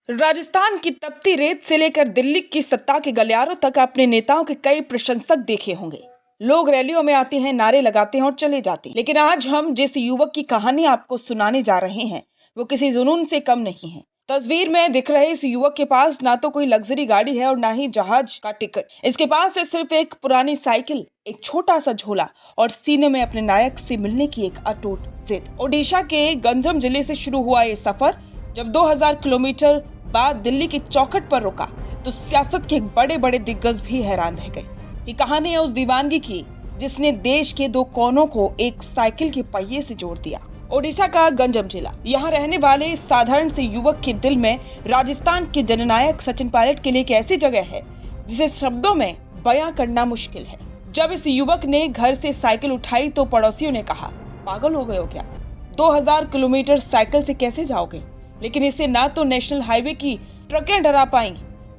राजस्थान की तपती रेत से लेकर दिल्ली की सत्ता के गलियारों तक अपने नेताओं के कई प्रशंसक देखे होंगे। लोग रैलियों में आते हैं, नारे लगाते हैं और चले जाते हैं। लेकिन आज हम जिस युवक की कहानी आपको सुनाने जा रहे हैं वो किसी जुनून से कम नहीं है। तस्वीर में दिख रहे इस युवक के पास ना तो कोई लग्जरी गाड़ी है और ना ही जहाज का टिकट। इसके पास है सिर्फ एक पुरानी साइकिल, एक छोटा सा झोला और सीने में अपने नायक से मिलने की एक अटूट जिद। ओडिशा के गंजम जिले से शुरू हुआ ये सफर जब 2000 किलोमीटर बाद दिल्ली की चौखट पर रुका तो सियासत के बड़े बड़े दिग्गज भी हैरान रह गए। ये कहानी है उस दीवानगी की जिसने देश के दो कोनों को एक साइकिल के पहिए से जोड़ दिया। ओडिशा का गंजम जिला, यहाँ रहने वाले इस साधारण से युवक के दिल में राजस्थान के जननायक सचिन पायलट के लिए एक ऐसी जगह है जिसे शब्दों में बयां करना मुश्किल है। जब इस युवक ने घर से साइकिल उठाई तो पड़ोसियों ने कहा, पागल हो गए हो क्या? 2000 किलोमीटर साइकिल से कैसे जाओगे? लेकिन इसे ना तो नेशनल हाईवे की ट्रकें डरा पाईं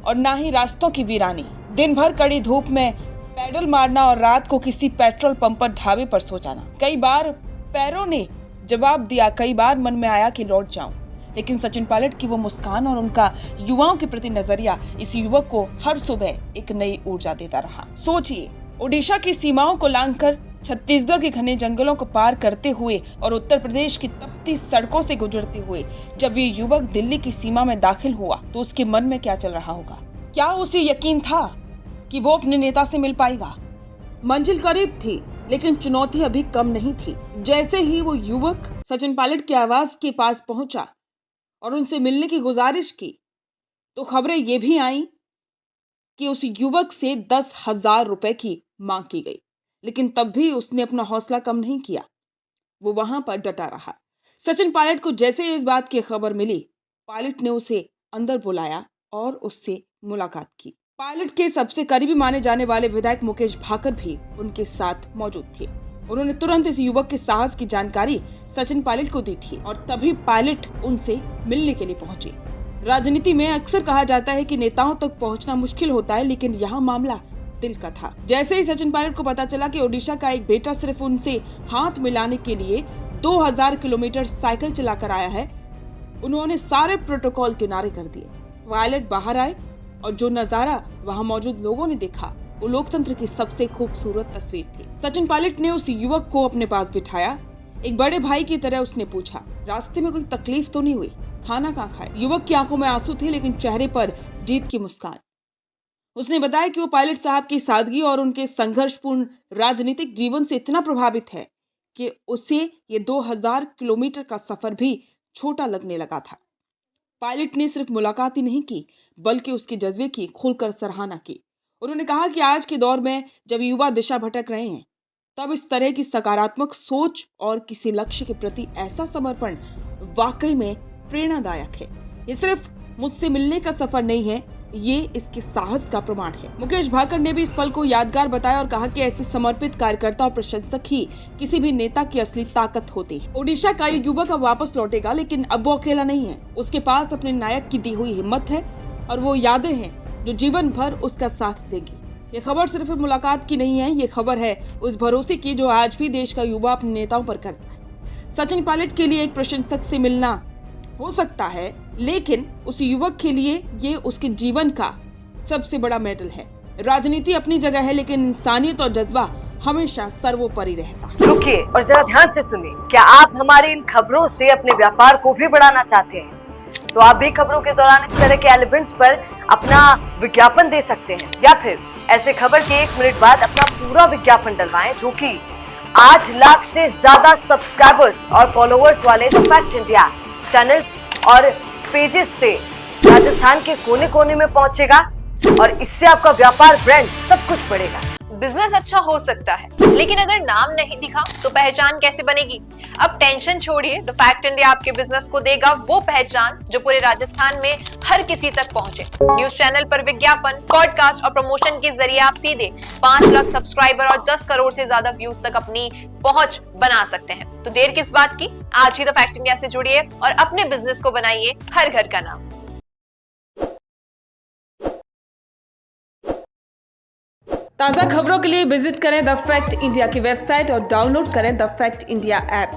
और ना ही रास्तों की वीरानी। दिन भर कड़ी धूप में पैडल मारना और रात को किसी पेट्रोल पंप पर ढाबे पर सो जाना। कई बार पैरों ने जवाब दिया, कई बार मन में आया कि लौट जाऊं। लेकिन सचिन पायलट की वो मुस्कान और उनका युवाओं के प्रति नजरिया इस युवक को हर सुबह एक नई ऊर्जा देता रहा। सोचिए, ओडिशा की सीमाओं को लांघकर छत्तीसगढ़ के घने जंगलों को पार करते हुए और उत्तर प्रदेश की तपती सड़कों से गुजरते हुए जब ये युवक दिल्ली की सीमा में दाखिल हुआ तो उसके मन में क्या चल रहा होगा? क्या उसे यकीन था कि वो अपने नेता से मिल पाएगा? मंजिल करीब थी लेकिन चुनौती अभी कम नहीं थी। जैसे ही वो युवक सचिन पायलट के आवास के पास पहुंचा और उनसे मिलने की गुजारिश की तो खबरें ये भी आई कि उस युवक से 10,000 रुपए की मांग की गई। लेकिन तब भी उसने अपना हौसला कम नहीं किया, वो वहां पर डटा रहा। सचिन पायलट को जैसे इस बात की खबर मिली, पायलट ने उसे अंदर बुलाया और उससे मुलाकात की। पायलट के सबसे करीबी माने जाने वाले विधायक मुकेश भाकर भी उनके साथ मौजूद थे। उन्होंने तुरंत इस युवक के साहस की जानकारी सचिन पायलट को दी थी और तभी पायलट उनसे मिलने के लिए पहुंचे। राजनीति में अक्सर कहा जाता है कि नेताओं तक पहुंचना मुश्किल होता है, लेकिन यहाँ मामला दिल का था। जैसे ही सचिन पायलट को पता चला कि ओडिशा का एक बेटा सिर्फ उनसे हाथ मिलाने के लिए 2000 किलोमीटर साइकिल चलाकर आया है, उन्होंने सारे प्रोटोकॉल किनारे कर दिए। पायलट बाहर आए और जो नजारा वहां मौजूद लोगों ने देखा वो लोकतंत्र की सबसे खूबसूरत तस्वीर थी। सचिन पायलट ने उस युवक को अपने पास बिठाया। एक बड़े भाई की तरह उसने पूछा, रास्ते में कोई तकलीफ तो नहीं हुई? खाना कहाँ खाए? युवक की आंखों में आंसू थे लेकिन चेहरे पर जीत की मुस्कान। उसने बताया कि वो पायलट साहब की सादगी और उनके संघर्षपूर्ण राजनीतिक जीवन से इतना प्रभावित है कि उसे ये 2000 किलोमीटर का सफर भी छोटा लगने लगा था। पायलट ने सिर्फ मुलाकात ही नहीं की बल्कि उसके जज्बे की खुलकर सराहना की। उन्होंने कहा कि आज के दौर में जब युवा दिशा भटक रहे हैं तब इस तरह की सकारात्मक सोच और किसी लक्ष्य के प्रति ऐसा समर्पण वाकई में प्रेरणादायक है। ये सिर्फ मुझसे मिलने का सफर नहीं है, ये इसके साहस का प्रमाण है। मुकेश भाकर ने भी इस पल को यादगार बताया और कहा कि ऐसे समर्पित कार्यकर्ता और प्रशंसक ही किसी भी नेता की असली ताकत होते हैं। ओडिशा का ये युवक अब वापस लौटेगा, लेकिन अब वो अकेला नहीं है। उसके पास अपने नायक की दी हुई हिम्मत है और वो यादें हैं जो जीवन भर उसका साथ देंगी। ये खबर सिर्फ मुलाकात की नहीं है, ये खबर है उस भरोसे की जो आज भी देश का युवा अपने नेताओं पर करता है। सचिन पायलट के लिए एक प्रशंसक से मिलना हो सकता है, लेकिन उस युवक के लिए ये उसके जीवन का सबसे बड़ा मेडल है। राजनीति अपनी जगह है लेकिन इंसानियत और जज्बा हमेशा सर्वोपरि रहता है। रुकिए और जरा ध्यान से सुनिए। क्या आप हमारी इन खबरों से अपने व्यापार को भी बढ़ाना चाहते हैं? तो आप भी खबरों के दौरान इस तरह के एलिमेंट्स पर अपना विज्ञापन दे सकते हैं या फिर ऐसे खबर के 1 मिनट बाद अपना पूरा विज्ञापन डलवाएं, जो कि 8 लाख से ज्यादा सब्सक्राइबर्स और फॉलोअर्स वाले द फैक्ट इंडिया चैनल्स और पेजेस से राजस्थान के कोने कोने में पहुंचेगा और इससे आपका व्यापार, ब्रांड सब कुछ बढ़ेगा। बिजनेस अच्छा हो सकता है लेकिन अगर नाम नहीं दिखा तो पहचान कैसे बनेगी? अब टेंशन छोड़िए, द फैक्ट इंडिया आपके बिजनेस को देगा वो पहचान जो पूरे राजस्थान में हर किसी तक पहुंचे। न्यूज चैनल पर विज्ञापन, पॉडकास्ट और प्रमोशन के जरिए आप सीधे 5 लाख सब्सक्राइबर और 10 करोड़ से ज्यादा व्यूज तक अपनी पहुंच बना सकते हैं। तो देर किस बात की, आज ही द फैक्ट इंडिया से जुड़िए और अपने बिजनेस को बनाइए हर घर का नाम। ताज़ा खबरों के लिए विजिट करें द फैक्ट इंडिया की वेबसाइट और डाउनलोड करें द फैक्ट इंडिया ऐप।